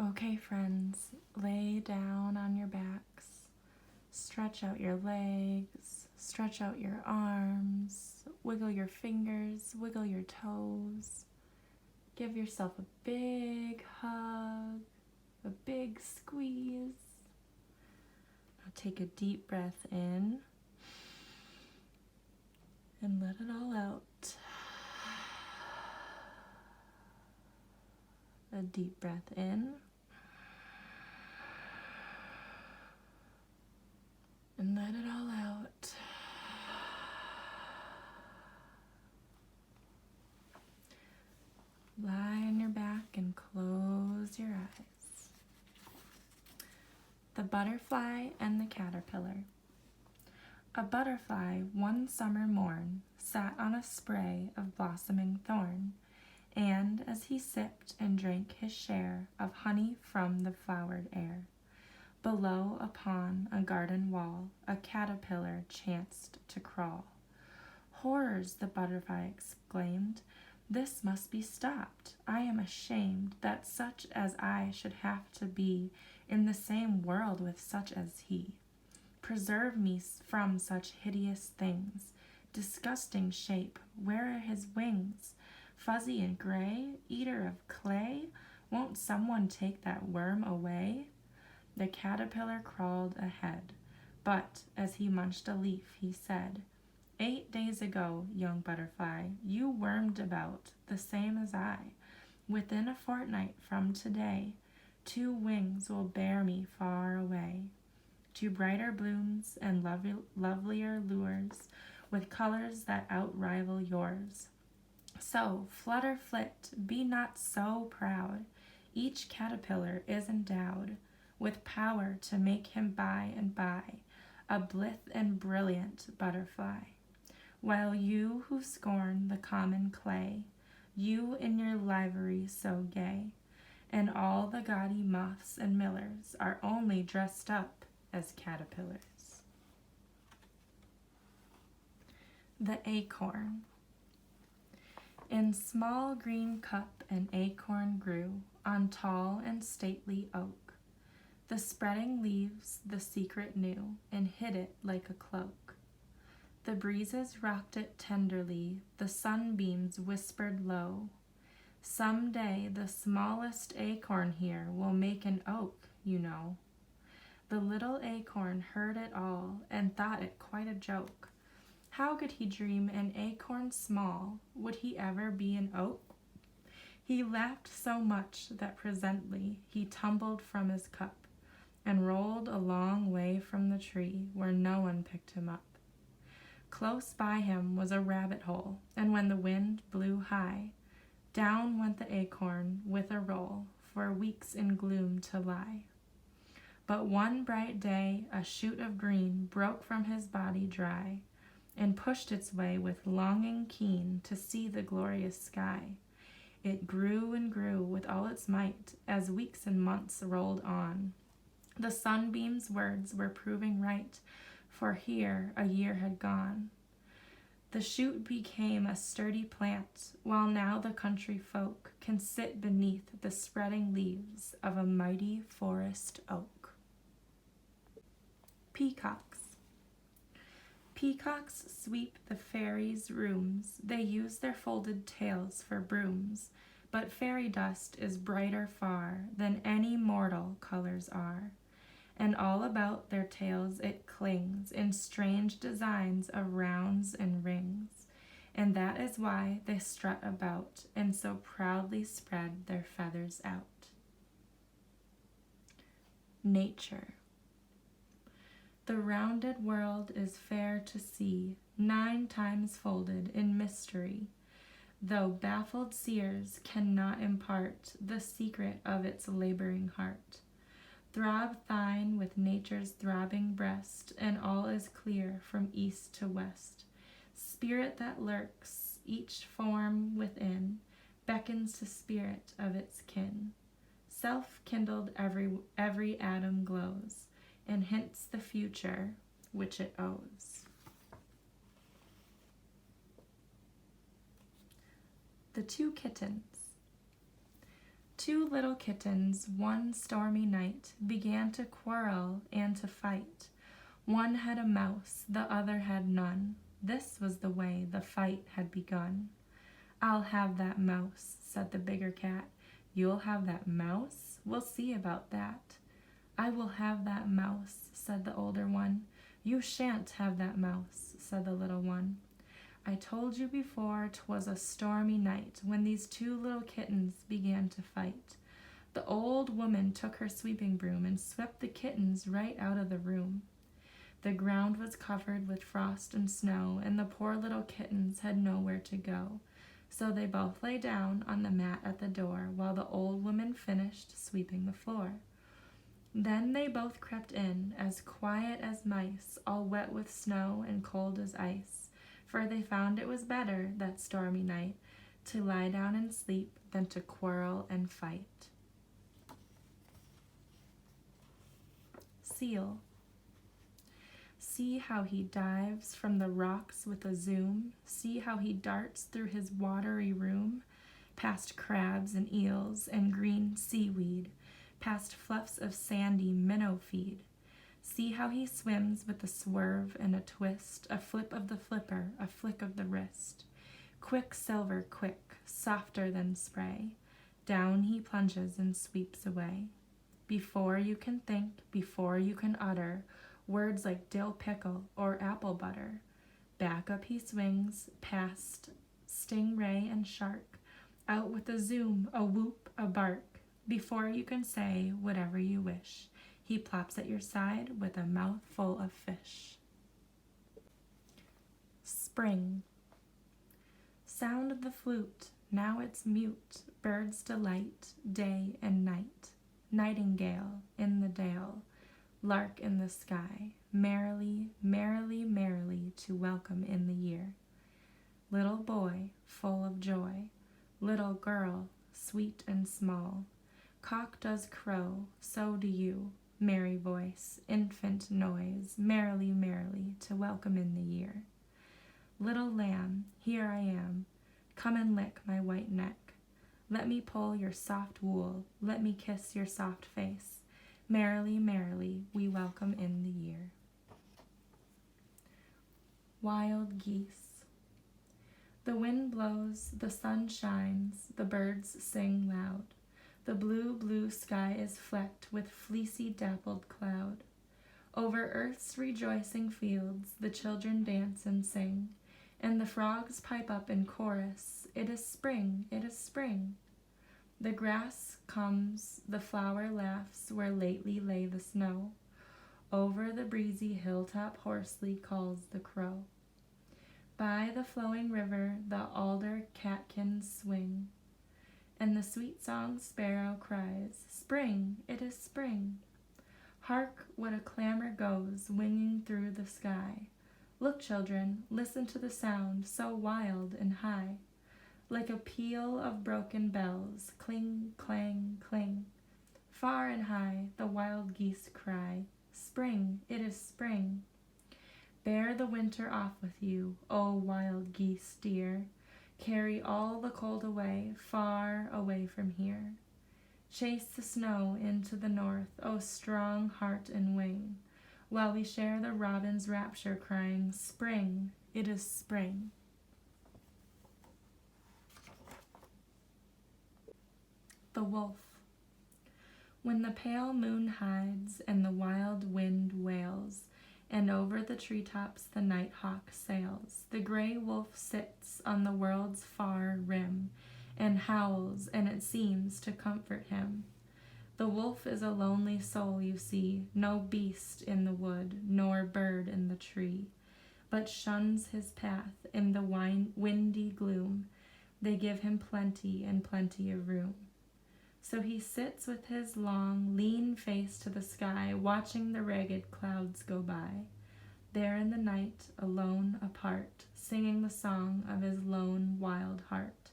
Okay, friends, lay down on your backs. Stretch out your legs, stretch out your arms, wiggle your fingers, wiggle your toes. Give yourself a big hug, a big squeeze. Now take a deep breath in and let it all out. A deep breath in and let it all out. Lie on your back and close your eyes. The butterfly and the caterpillar. A butterfly one summer morn sat on a spray of blossoming thorn, and as he sipped and drank his share of honey from the flowered air, below upon a garden wall a caterpillar chanced to crawl. Horrors, the butterfly exclaimed, this must be stopped. I am ashamed that such as I should have to be in the same world with such as he. Preserve me from such hideous things. Disgusting shape, where are his wings? Fuzzy and gray, eater of clay, won't someone take that worm away? The caterpillar crawled ahead, but as he munched a leaf, he said, 8 days ago, young butterfly, you wormed about, the same as I. Within a fortnight from today, 2 wings will bear me far away, to brighter blooms and lovelier lures, with colors that outrival yours. So, flutter, flit, be not so proud. Each caterpillar is endowed with power to make him by and by a blithe and brilliant butterfly. While you who scorn the common clay, you in your livery so gay, and all the gaudy moths and millers are only dressed up as caterpillars. The acorn. In small green cup an acorn grew on tall and stately oak. The spreading leaves the secret knew and hid it like a cloak. The breezes rocked it tenderly, the sunbeams whispered low, some day the smallest acorn here will make an oak, you know. The little acorn heard it all and thought it quite a joke. How could he dream an acorn small? Would he ever be an oak? He laughed so much that presently he tumbled from his cup and rolled a long way from the tree where no one picked him up. Close by him was a rabbit hole, and when the wind blew high, down went the acorn with a roll, for weeks in gloom to lie. But one bright day a shoot of green broke from his body dry, and pushed its way with longing keen to see the glorious sky. It grew and grew with all its might as weeks and months rolled on. The sunbeams' words were proving right, for here a year had gone. The shoot became a sturdy plant, while now the country folk can sit beneath the spreading leaves of a mighty forest oak. Peacocks. Peacocks sweep the fairies' rooms, they use their folded tails for brooms, but fairy dust is brighter far than any mortal colors are. And all about their tails it clings in strange designs of rounds and rings, and that is why they strut about and so proudly spread their feathers out. Nature. The rounded world is fair to see, 9 times folded in mystery, though baffled seers cannot impart the secret of its laboring heart. Throb thine with nature's throbbing breast, and all is clear from east to west. Spirit that lurks, each form within, beckons to spirit of its kin. Self-kindled every atom glows, and hints the future which it owes. The 2 kittens. 2 little kittens one stormy night began to quarrel and to fight. One had a mouse, the other had none. This was the way the fight had begun. "I'll have that mouse," said the bigger cat. "You'll have that mouse? We'll see about that." "I will have that mouse," said the older one. "You shan't have that mouse," said the little one. "I told you before 'twas a stormy night when these 2 little kittens began to fight. The old woman took her sweeping broom and swept the kittens right out of the room. The ground was covered with frost and snow, and the poor little kittens had nowhere to go. So they both lay down on the mat at the door while the old woman finished sweeping the floor. Then they both crept in, as quiet as mice, all wet with snow and cold as ice, for they found it was better, that stormy night, to lie down and sleep than to quarrel and fight. Seal. See how he dives from the rocks with a zoom. See how he darts through his watery room, past crabs and eels and green seaweed, past fluffs of sandy minnow feed. See how he swims with a swerve and a twist, a flip of the flipper, a flick of the wrist. Quicksilver quick, softer than spray, down he plunges and sweeps away. Before you can think, before you can utter words like dill pickle or apple butter, back up he swings, past stingray and shark, out with a zoom, a whoop, a bark. Before you can say whatever you wish, he plops at your side with a mouthful of fish. Spring. Sound of the flute, now it's mute, bird's delight, day and night. Nightingale in the dale, lark in the sky, merrily, merrily, merrily to welcome in the year. Little boy, full of joy, little girl, sweet and small, cock does crow, so do you, merry voice, infant noise, merrily, merrily to welcome in the year. Little lamb, here I am, come and lick my white neck. Let me pull your soft wool, let me kiss your soft face. Merrily, merrily, we welcome in the year. Wild geese. The wind blows, the sun shines, the birds sing loud. The blue, blue sky is flecked with fleecy dappled cloud. Over earth's rejoicing fields, the children dance and sing, and the frogs pipe up in chorus, "It is spring, it is spring." The grass comes, the flower laughs where lately lay the snow. Over the breezy hilltop hoarsely calls the crow. By the flowing river the alder catkins swing, and the sweet-song sparrow cries, "Spring, it is spring." Hark, what a clamor goes winging through the sky. Look, children, listen to the sound so wild and high. Like a peal of broken bells, cling, clang, cling. Far and high the wild geese cry, "Spring, it is spring." Bear the winter off with you, O wild geese dear. Carry all the cold away, far away from here. Chase the snow into the north, O strong heart and wing, while we share the robin's rapture crying, "Spring, it is spring." The wolf. When the pale moon hides and the wild wind wails, and over the treetops the nighthawk sails, the gray wolf sits on the world's far rim and howls, and it seems to comfort him. The wolf is a lonely soul, you see, no beast in the wood, nor bird in the tree, but shuns his path in the windy gloom. They give him plenty and plenty of room. So he sits with his long, lean face to the sky, watching the ragged clouds go by. There in the night, alone, apart, singing the song of his lone, wild heart.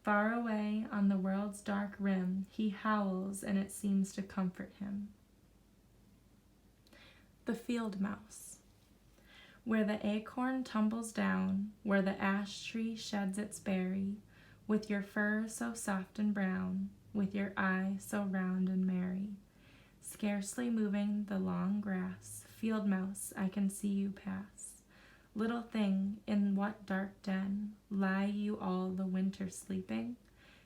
Far away on the world's dark rim, he howls, and it seems to comfort him. The field mouse. Where the acorn tumbles down, where the ash tree sheds its berry, with your fur so soft and brown, with your eye so round and merry. Scarcely moving the long grass, field mouse, I can see you pass. Little thing, in what dark den lie you all the winter sleeping?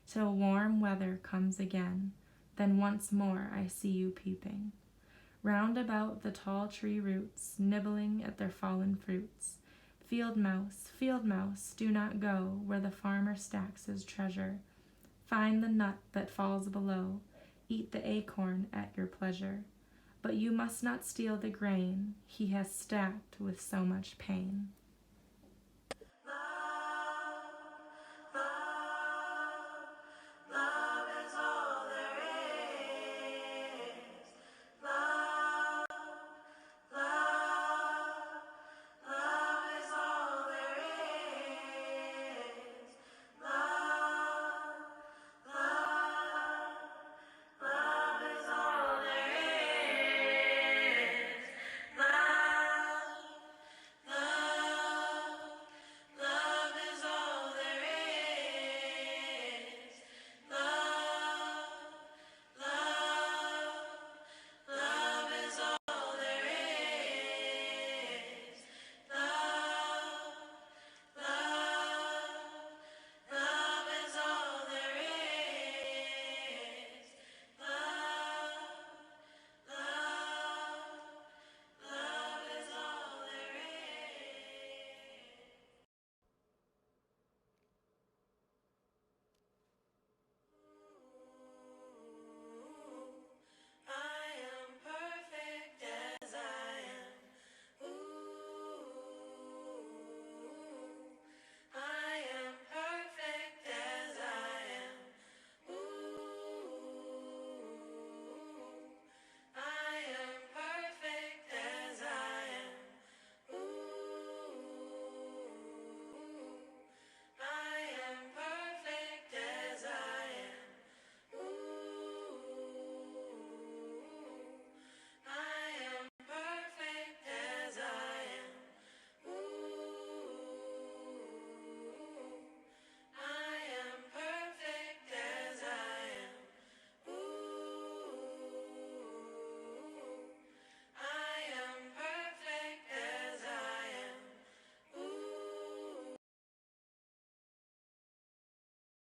Till warm weather comes again, then once more I see you peeping. Round about the tall tree roots, nibbling at their fallen fruits. Field mouse, do not go where the farmer stacks his treasure. Find the nut that falls below, eat the acorn at your pleasure. But you must not steal the grain he has stacked with so much pain.